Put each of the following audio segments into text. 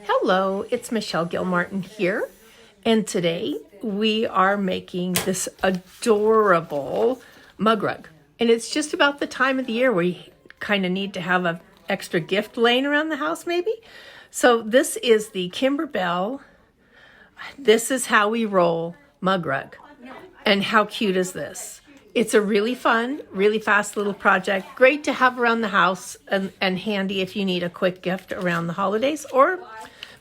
Hello, it's Michelle Gilmartin here, and today we are making this adorable mug rug. And it's just about the time of the year where you kind of need to have an extra gift laying around the house maybe. So this is the Kimberbell This Is How We Roll mug rug. And how cute is this? It's a really fun, really fast little project. Great to have around the house and handy if you need a quick gift around the holidays, or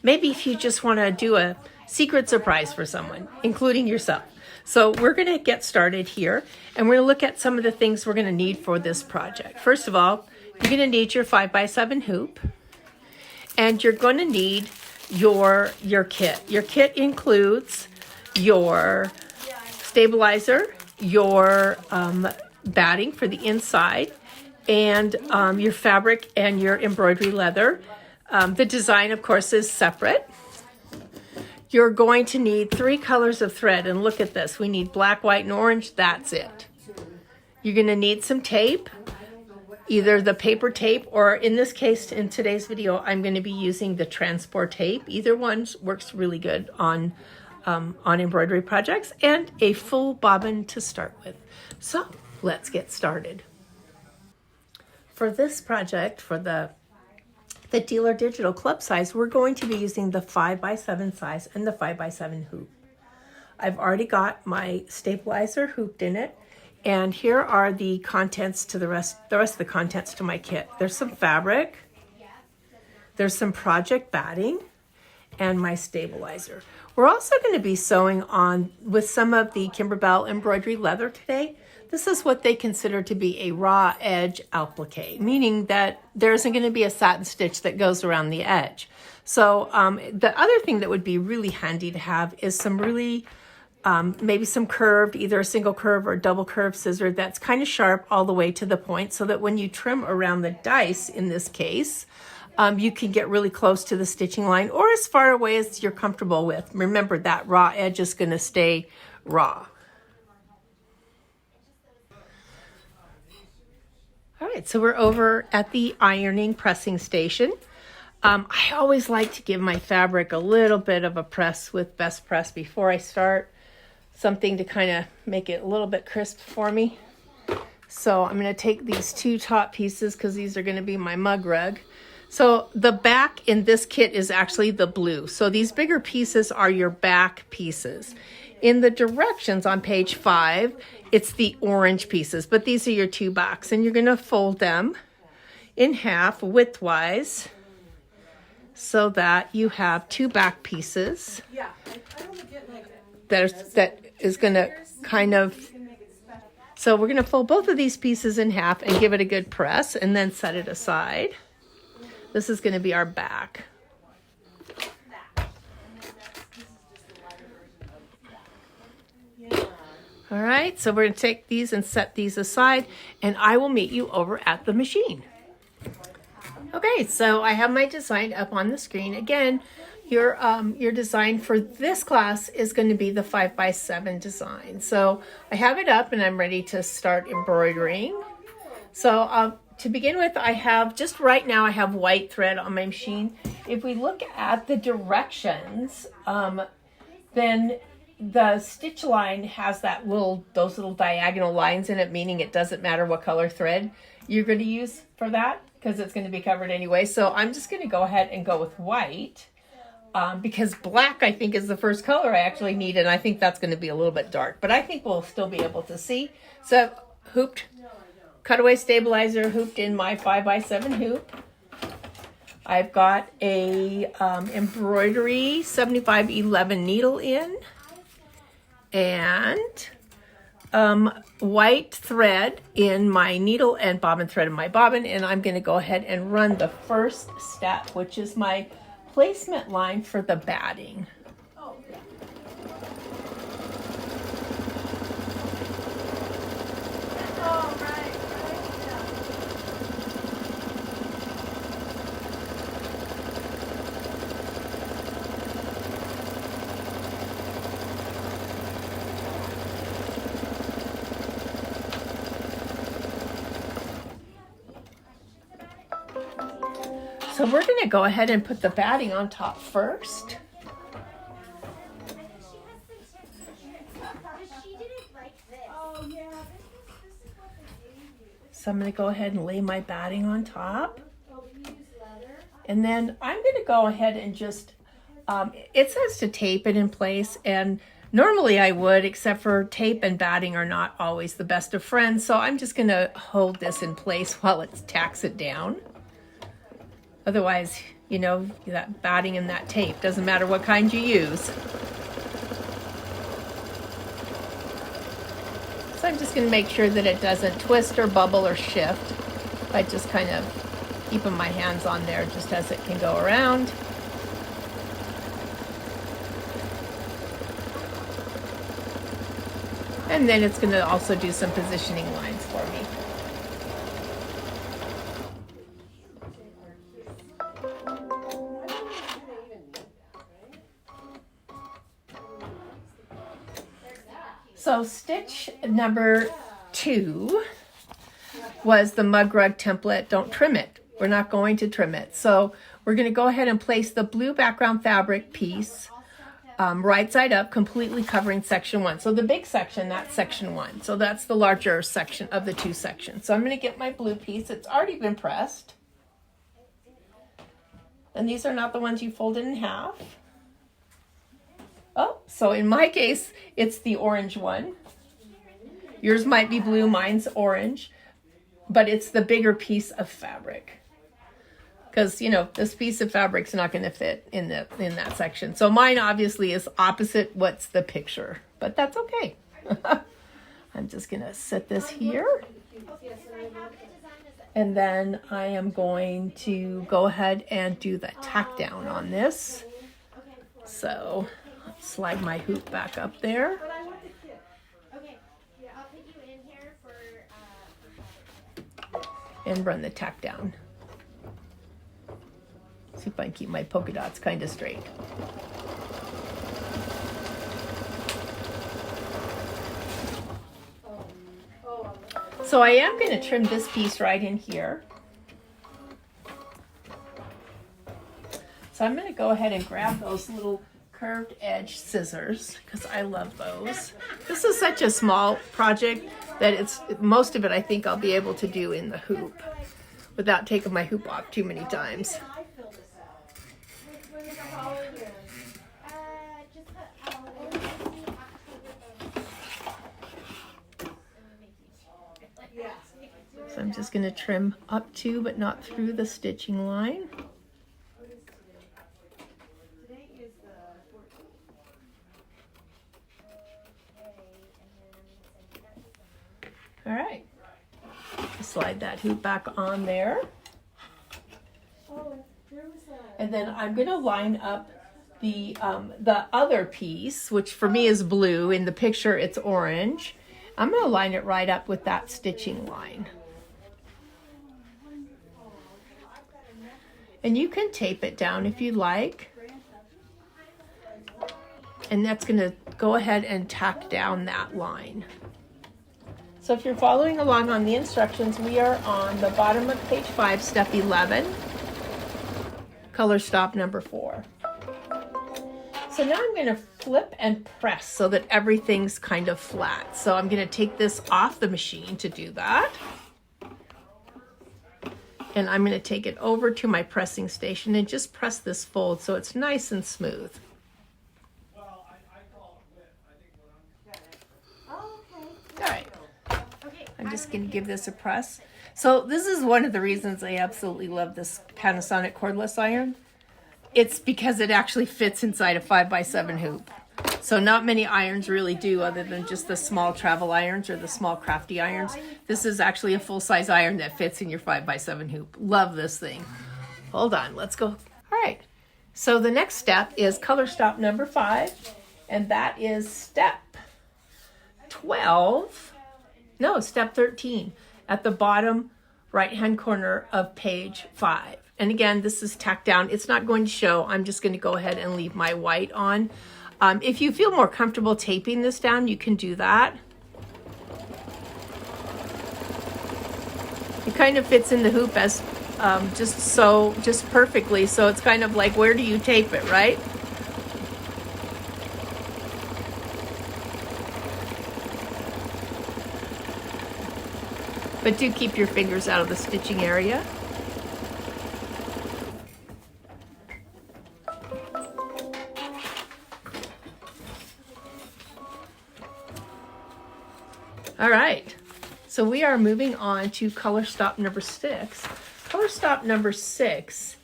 maybe if you just want to do a secret surprise for someone, including yourself. So we're going to get started here, and we're going to look at some of the things we're going to need for this project. First of all, you're going to need your 5x7 hoop, and you're going to need your kit. Your kit includes your stabilizer, your batting for the inside, and your fabric and your embroidery leather. The design, of course, is separate. You're going to need 3 colors of thread, and look at this. We need black, white, and orange. That's it. You're going to need some tape, either the paper tape, or in this case, in today's video, I'm going to be using the transport tape. Either one works really good on embroidery projects, and a full bobbin to start with. So let's get started. For this project, for the Dealer Digital Club size, we're going to be using the 5x7 size and the 5x7 hoop. I've already got my stabilizer hooped in it, and here are the contents to the rest of the contents to my kit. There's some fabric, there's some project batting, and my stabilizer. We're also going to be sewing on with some of the Kimberbell embroidery leather today. This is what they consider to be a raw edge applique, meaning that there isn't going to be a satin stitch that goes around the edge. So the other thing that would be really handy to have is some really, maybe some curved, either a single curve or double curved scissor that's kind of sharp all the way to the point, so that when you trim around the dice, in this case, you can get really close to the stitching line or as far away as you're comfortable with. Remember, that raw edge is going to stay raw. All right, so we're over at the ironing pressing station. I always like to give my fabric a little bit of a press with Best Press before I start, something to kind of make it a little bit crisp for me. So I'm going to take these 2 top pieces because these are going to be my mug rug. So the back in this kit is actually the blue. So these bigger pieces are your back pieces. In the directions on page 5, it's the orange pieces, but these are your 2 backs, and you're going to fold them in half widthwise so that you have 2 back pieces. That is going to kind of, so we're going to fold both of these pieces in half and give it a good press and then set it aside. This is going to be our back. All right, so we're going to take these and set these aside, and I will meet you over at the machine. Okay, so I have my design up on the screen. Again, your design for this class is going to be the 5x7 design. So I have it up, and I'm ready to start embroidering. So to begin with, I have, just right now, I have white thread on my machine. If we look at the directions, then the stitch line has those little diagonal lines in it, meaning it doesn't matter what color thread you're going to use for that, because it's going to be covered anyway. So I'm just going to go ahead and go with white, because black, I think, is the first color I actually need, and I think that's going to be a little bit dark, but I think we'll still be able to see. So hooped, cutaway stabilizer hooped in my 5x7 hoop. I've got a embroidery 7511 needle in, and white thread in my needle and bobbin thread in my bobbin, and I'm going to go ahead and run the first step, which is my placement line for the batting. So we're going to go ahead and put the batting on top first. So I'm going to go ahead and lay my batting on top. And then I'm going to go ahead and just, it says to tape it in place, and normally I would, except for tape and batting are not always the best of friends. So I'm just going to hold this in place while it tacks it down. Otherwise, you know, that batting and that tape, doesn't matter what kind you use. So I'm just going to make sure that it doesn't twist or bubble or shift by just kind of keeping my hands on there just as it can go around. And then it's going to also do some positioning lines for me. So stitch number 2 was the mug rug template. Don't trim it. We're not going to trim it. So we're going to go ahead and place the blue background fabric piece right side up, completely covering section 1. So the big section, that's section 1. So that's the larger section of the 2 sections. So I'm going to get my blue piece. It's already been pressed. And these are not the ones you folded in half. Oh, so in my case, it's the orange one. Yours might be blue, mine's orange, but it's the bigger piece of fabric. Because, you know, this piece of fabric's not going to fit in that section. So mine obviously is opposite what's the picture, but that's okay. I'm just going to set this here. And then I am going to go ahead and do the tack down on this. So slide my hoop back up there. And run the tack down. See if I can keep my polka dots kind of straight. So I am going to trim this piece right in here. So I'm going to go ahead and grab those little curved edge scissors because I love those. This is such a small project that it's most of it I think I'll be able to do in the hoop without taking my hoop off too many times. So I'm just going to trim up to but not through the stitching line. All right, slide that hoop back on there. And then I'm going to line up the other piece, which for me is blue. In the picture, it's orange. I'm going to line it right up with that stitching line. And you can tape it down if you like. And that's going to go ahead and tack down that line. So if you're following along on the instructions, we are on the bottom of page 5, step 11, color stop number 4. So now I'm going to flip and press so that everything's kind of flat. So I'm going to take this off the machine to do that. And I'm going to take it over to my pressing station and just press this fold so it's nice and smooth. All right. I'm just going to give this a press. So this is one of the reasons I absolutely love this Panasonic cordless iron. It's because it actually fits inside a 5x7 hoop. So not many irons really do, other than just the small travel irons or the small crafty irons. This is actually a full-size iron that fits in your 5x7 hoop. Love this thing. Hold on, let's go. All right, so the next step is color stop number 5, and that is step 12. No, step 13 at the bottom right-hand corner of page 5. And again, this is tacked down. It's not going to show. I'm just going to go ahead and leave my white on. If you feel more comfortable taping this down, you can do that. It kind of fits in the hoop as just perfectly. So it's kind of like, where do you tape it, right? But do keep your fingers out of the stitching area. All right, so we are moving on to color stop number 6. Color stop number 6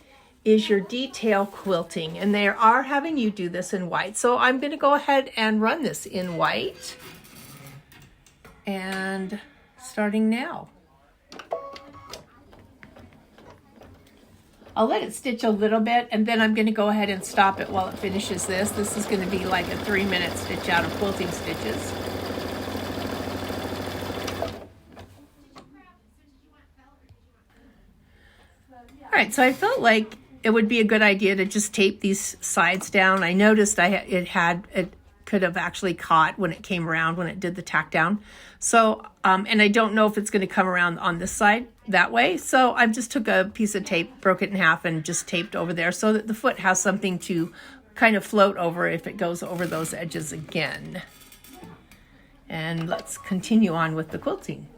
is your detail quilting, and they are having you do this in white. So I'm going to go ahead and run this in white, and starting now. I'll let it stitch a little bit, and then I'm going to go ahead and stop it while it finishes this. This is going to be like a 3-minute stitch out of quilting stitches. All right, so I felt like it would be a good idea to just tape these sides down. I noticed it could have actually caught when it came around, when it did the tack down. So, and I don't know if it's going to come around on this side that way. So I just took a piece of tape, broke it in half, and just taped over there so that the foot has something to kind of float over if it goes over those edges again. And let's continue on with the quilting.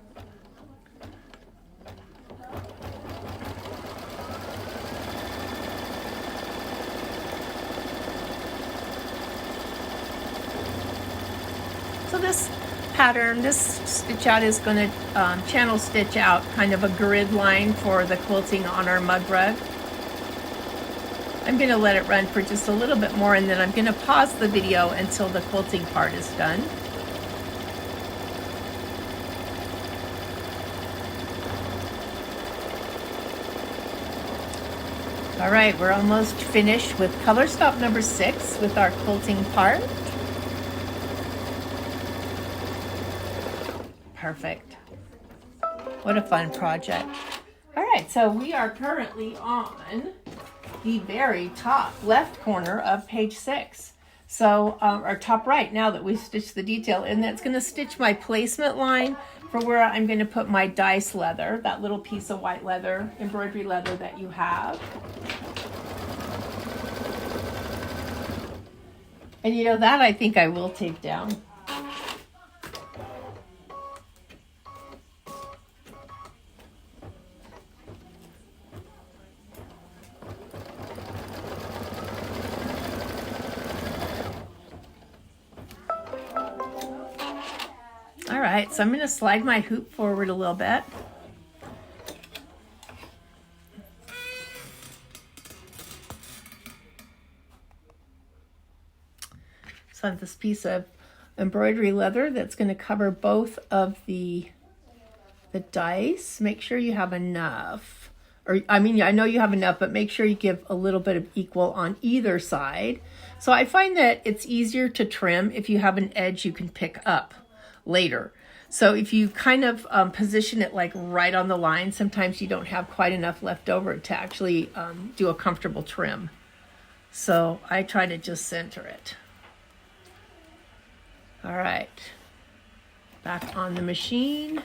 So this pattern, this stitch out is going to channel stitch out kind of a grid line for the quilting on our mug rug. I'm going to let it run for just a little bit more, and then I'm going to pause the video until the quilting part is done. All right, we're almost finished with color stop number 6 with our quilting part. Perfect. What a fun project. All right, so we are currently on the very top left corner of page 6. So, or top right, now that we've stitched the detail, and that's going to stitch my placement line for where I'm going to put my dice leather, that little piece of white leather, embroidery leather that you have. And you know, that I think I will tape down. All right, so I'm going to slide my hoop forward a little bit. So I have this piece of embroidery leather that's going to cover both of the dice. Make sure you have enough. Or, I mean, I know you have enough, but make sure you give a little bit of equal on either side. So I find that it's easier to trim if you have an edge you can pick up later. So if you kind of position it like right on the line, sometimes you don't have quite enough left over to actually do a comfortable trim. So I try to just center it. All right, back on the machine.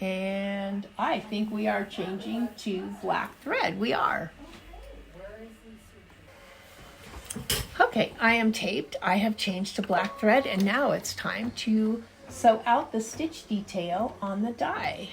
And I think we are changing to black thread. We are. Okay, I am taped. I have changed to black thread, and now it's time to sew out the stitch detail on the die.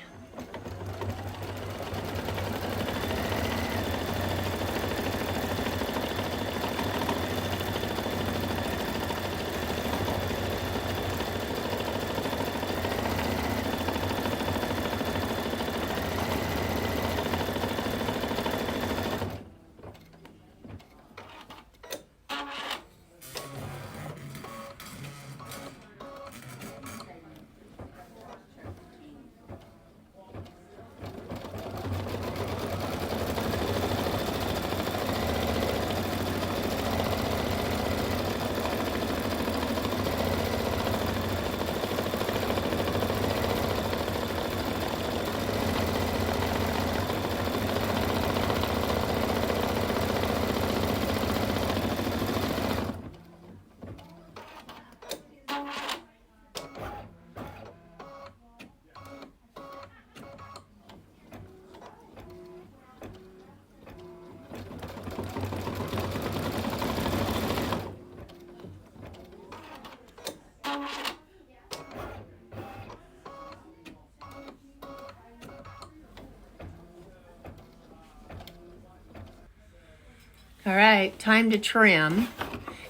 All right, time to trim.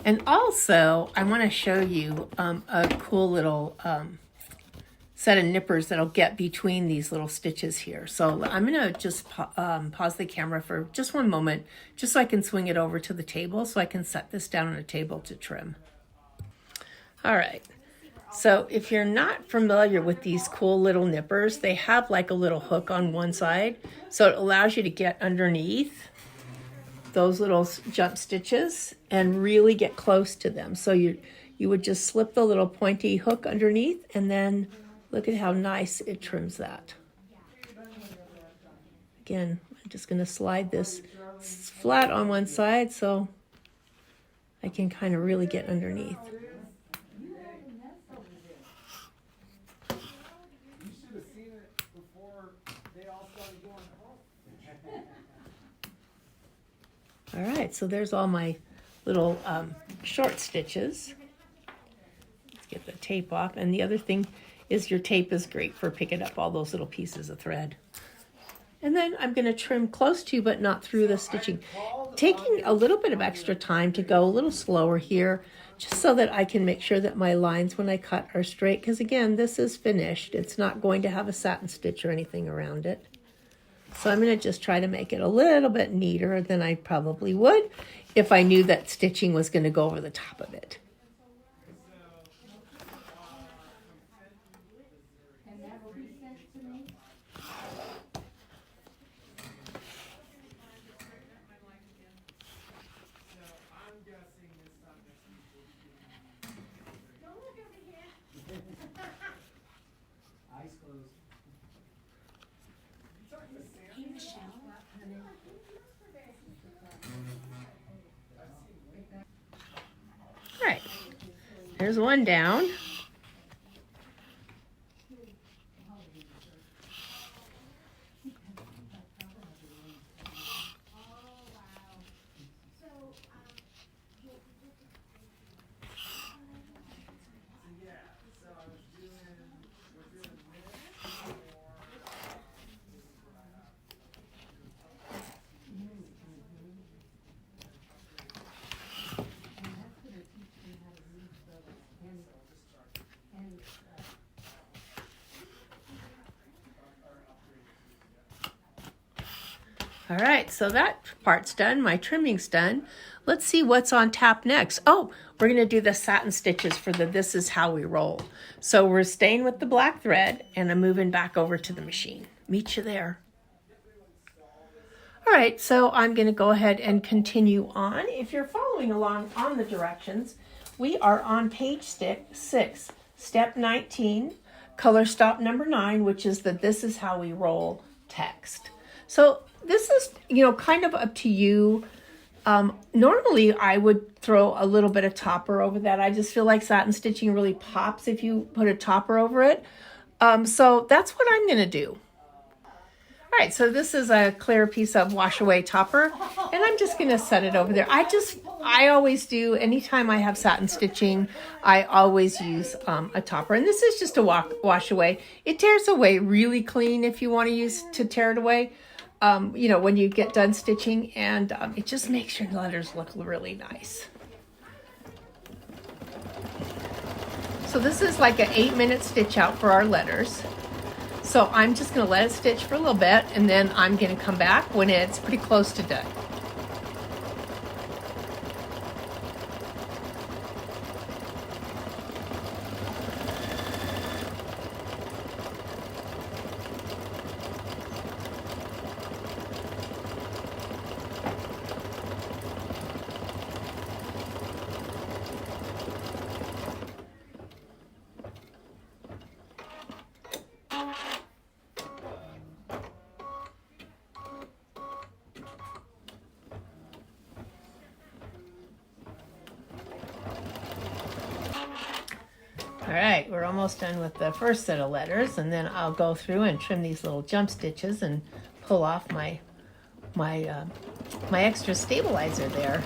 And also, I want to show you a cool little set of nippers that'll get between these little stitches here. So I'm going to just pause the camera for just one moment, just so I can swing it over to the table so I can set this down on a table to trim. All right. So if you're not familiar with these cool little nippers, they have like a little hook on one side. So it allows you to get underneath those little jump stitches and really get close to them. So you would just slip the little pointy hook underneath, and then look at how nice it trims that. Again, I'm just going to slide this flat on one side so I can kind of really get underneath. All right, so there's all my little short stitches. Let's get the tape off. And the other thing is your tape is great for picking up all those little pieces of thread. And then I'm going to trim close to, but not through the stitching. Taking a little bit of extra time to go a little slower here, just so that I can make sure that my lines when I cut are straight. Because again, this is finished. It's not going to have a satin stitch or anything around it. So I'm going to just try to make it a little bit neater than I probably would if I knew that stitching was going to go over the top of it. All right, there's one down. All right, so that part's done. My trimming's done. Let's see what's on tap next. Oh, we're going to do the satin stitches for the This Is How We Roll. So we're staying with the black thread, and I'm moving back over to the machine. Meet you there. All right, so I'm going to go ahead and continue on. If you're following along on the directions, we are on page 6, step 19, color stop number 9, which is the This Is How We Roll text. So this is, kind of up to you. Normally I would throw a little bit of topper over that. I just feel like satin stitching really pops if you put a topper over it. So that's what I'm going to do. All right, so this is a clear piece of wash away topper, and I'm just going to set it over there. I always do, anytime I have satin stitching, I always use a topper. And this is just a wash away. It tears away really clean if you want to tear it away. When you get done stitching, and it just makes your letters look really nice. So this is like an 8-minute stitch out for our letters. So I'm just going to let it stitch for a little bit, and then I'm going to come back when it's pretty close to done. All right, we're almost done with the first set of letters, and then I'll go through and trim these little jump stitches and pull off my extra stabilizer there.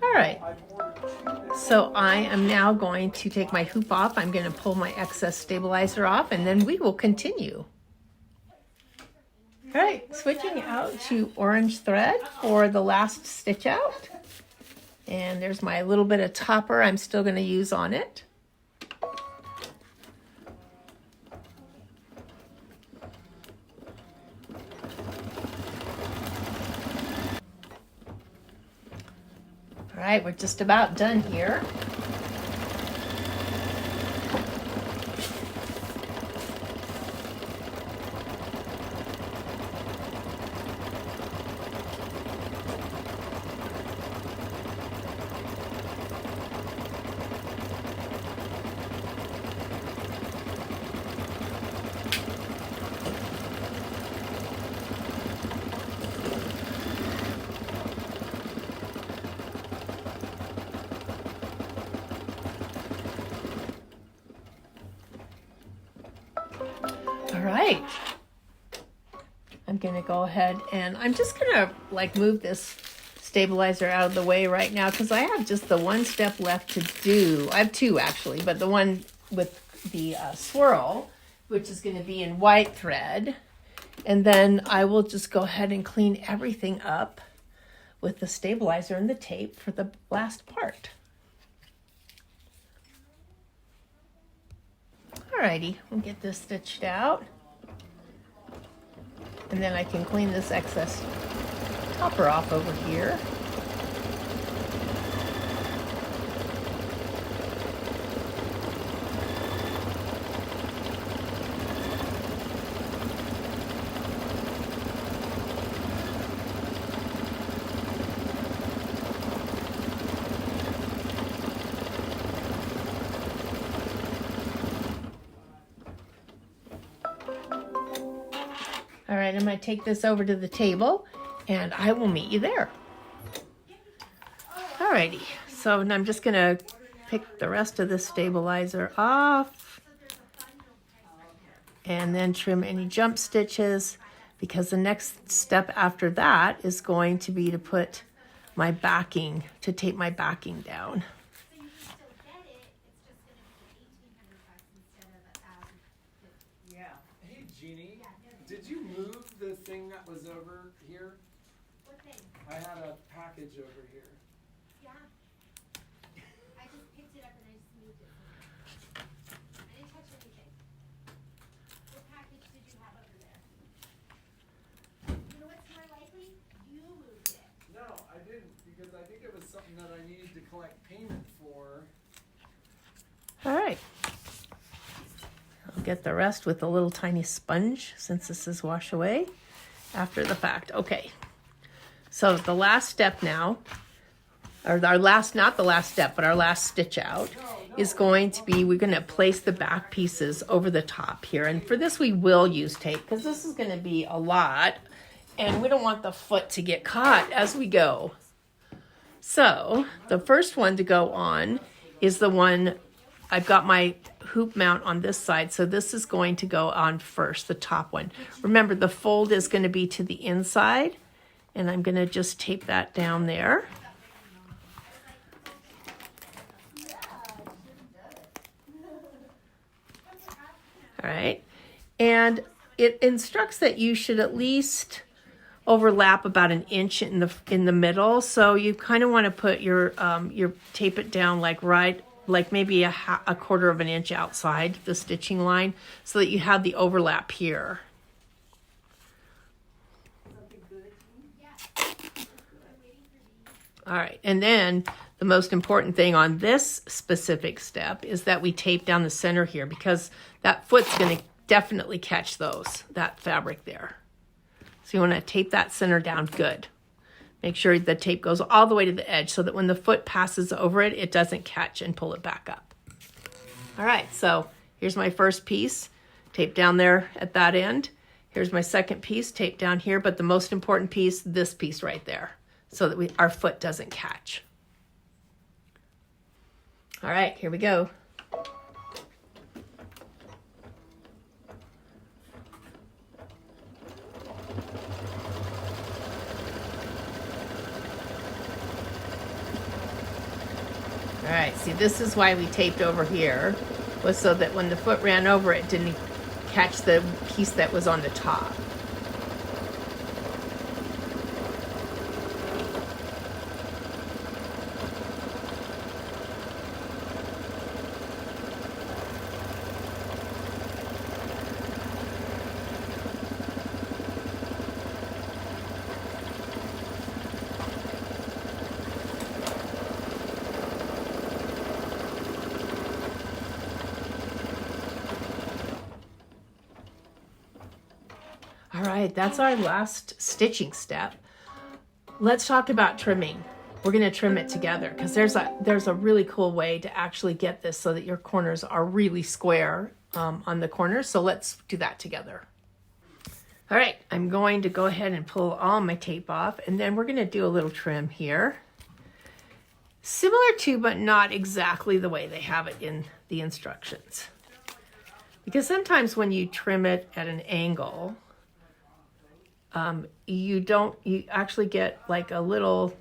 All right, so I am now going to take my hoop off. I'm going to pull my excess stabilizer off, and then we will continue. All right, switching out to orange thread for the last stitch out. And there's my little bit of topper I'm still going to use on it. All right, we're just about done here. All right, I'm gonna go ahead and I'm just gonna like move this stabilizer out of the way right now because I have just the one step left to do. I have two actually, but the one with the swirl, which is gonna be in white thread. And then I will just go ahead and clean everything up with the stabilizer and the tape for the last part. Alrighty, we'll get this stitched out. And then I can clean this excess topper off over here. All right, I'm going to take this over to the table and I will meet you there. All righty, so I'm just going to pick the rest of the stabilizer off and then trim any jump stitches because the next step after that is going to be to put my backing, to tape my backing down. Did you move the thing that was over here? What thing? I had a package over here. Yeah. I just picked it up and I just moved it. I didn't touch anything. What package did you have over there? You know what's more likely? You moved it. No, I didn't because I think it was something that I needed to collect payment for. All right. I'll get the rest with a little tiny sponge since this is wash away after the fact. Okay, so the last step now, or our last, not the last step, but our last stitch out is going to be, we're going to place the back pieces over the top here. And for this, we will use tape because this is going to be a lot and we don't want the foot to get caught as we go. So the first one to go on is the one, I've got my hoop mount on this side, so this is going to go on first, the top one. Remember, the fold is going to be to the inside, and I'm going to just tape that down there. All right, and it instructs that you should at least overlap about an inch in the middle, so you kind of want to put your tape it down like maybe a quarter of an inch outside the stitching line so that you have the overlap here. All right, and then the most important thing on this specific step is that we tape down the center here because that foot's going to definitely catch that fabric there. So you want to tape that center down good. Make sure the tape goes all the way to the edge so that when the foot passes over it, it doesn't catch and pull it back up. All right, so here's my first piece, tape down there at that end. Here's my second piece, tape down here, but the most important piece, this piece right there. so that our foot doesn't catch. All right, here we go. All right, see, this is why we taped over here, was so that when the foot ran over, it didn't catch the piece that was on the top. All right, that's our last stitching step. Let's talk about trimming. We're going to trim it together because there's a really cool way to actually get this so that your corners are really square on the corners. So let's do that together. All right, I'm going to go ahead and pull all my tape off, and then we're going to do a little trim here. Similar to, but not exactly the way they have it in the instructions. Because sometimes when you trim it at an angle, you actually get like a little,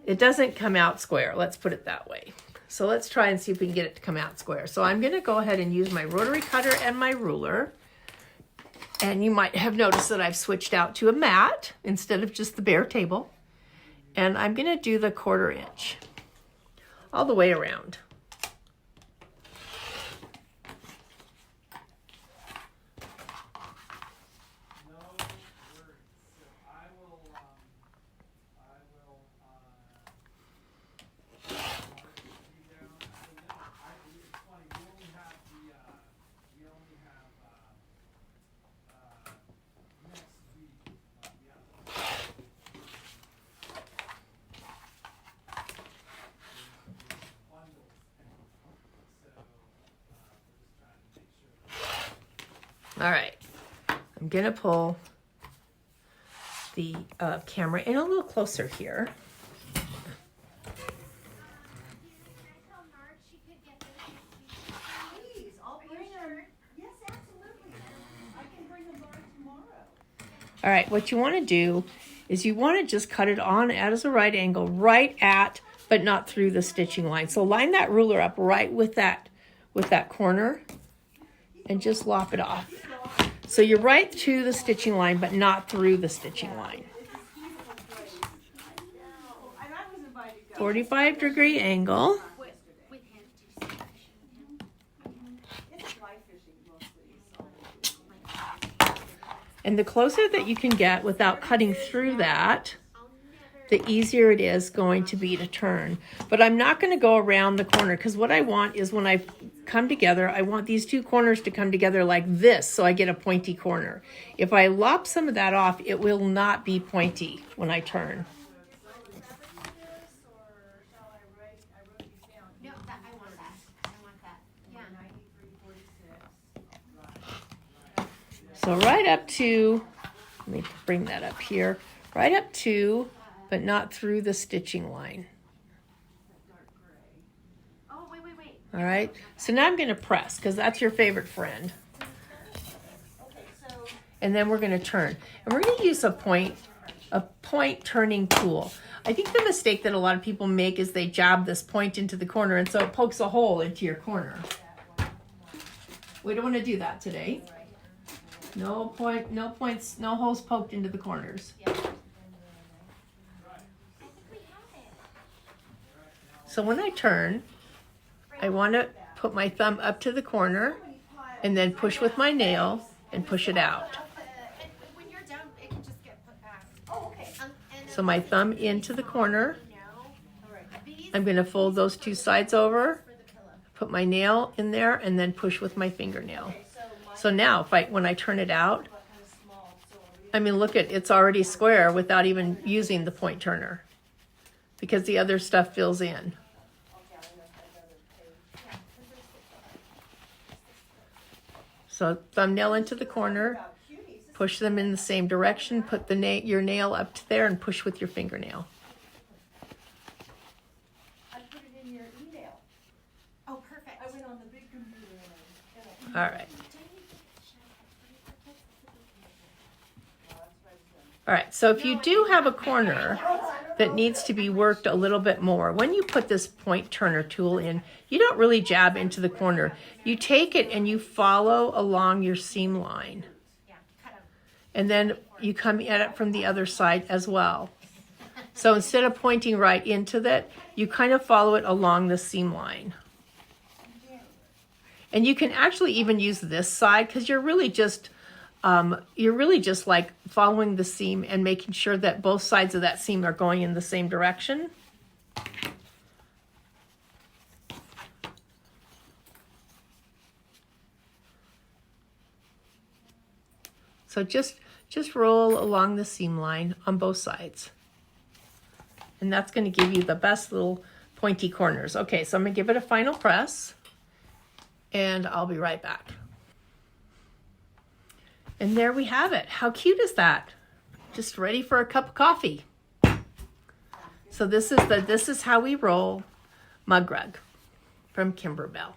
it doesn't come out square. Let's put it that way. So let's try and see if we can get it to come out square. So I'm going to go ahead and use my rotary cutter and my ruler. And you might have noticed that I've switched out to a mat instead of just the bare table. And I'm going to do the 1/4 inch all the way around. All right, I'm gonna pull the camera in a little closer here. Please, I'll bring them. Yes, absolutely. I can bring them by tomorrow. All right, what you wanna do is you wanna just cut it on as a right angle, right at, but not through the stitching line. So line that ruler up right with that corner and just lop it off. So you're right to the stitching line, but not through the stitching line. 45-degree angle. And the closer that you can get without cutting through that, the easier it is going to be to turn. But I'm not going to go around the corner because what I want is when I come together, I want these two corners to come together like this so I get a pointy corner. If I lop some of that off, it will not be pointy when I turn. No, I want that. I want that. Yeah. So right up to, let me bring that up here, right up to, but not through the stitching line. Oh, wait. All right, so now I'm going to press because that's your favorite friend. And then we're going to turn. And we're going to use a point turning tool. I think the mistake that a lot of people make is they jab this point into the corner and so it pokes a hole into your corner. We don't want to do that today. No points, no holes poked into the corners. So when I turn, I want to put my thumb up to the corner and then push with my nail and push it out. And when you're done, it can just get put back. Oh, okay. So my thumb into the corner. I'm going to fold those two sides over, put my nail in there, and then push with my fingernail. So now when I turn it out, I mean, look at it's already square without even using the point turner because the other stuff fills in. So thumbnail into the corner, Push them in the same direction. Put your nail up to there and push with your fingernail. I put it in your email. Oh, perfect. I went on the big computer and All right. I All right, so if you do have a corner that needs to be worked a little bit more, when you put this point turner tool in, you don't really jab into the corner. You take it and you follow along your seam line. Yeah, cut 'em. And then you come at it from the other side as well. So instead of pointing right into that, you kind of follow it along the seam line. And you can actually even use this side because you're really just like following the seam and making sure that both sides of that seam are going in the same direction. So just roll along the seam line on both sides. And that's going to give you the best little pointy corners. Okay, so I'm going to give it a final press. And I'll be right back. And there we have it. How cute is that? Just ready for a cup of coffee. So this is how we roll mug rug from Kimberbell.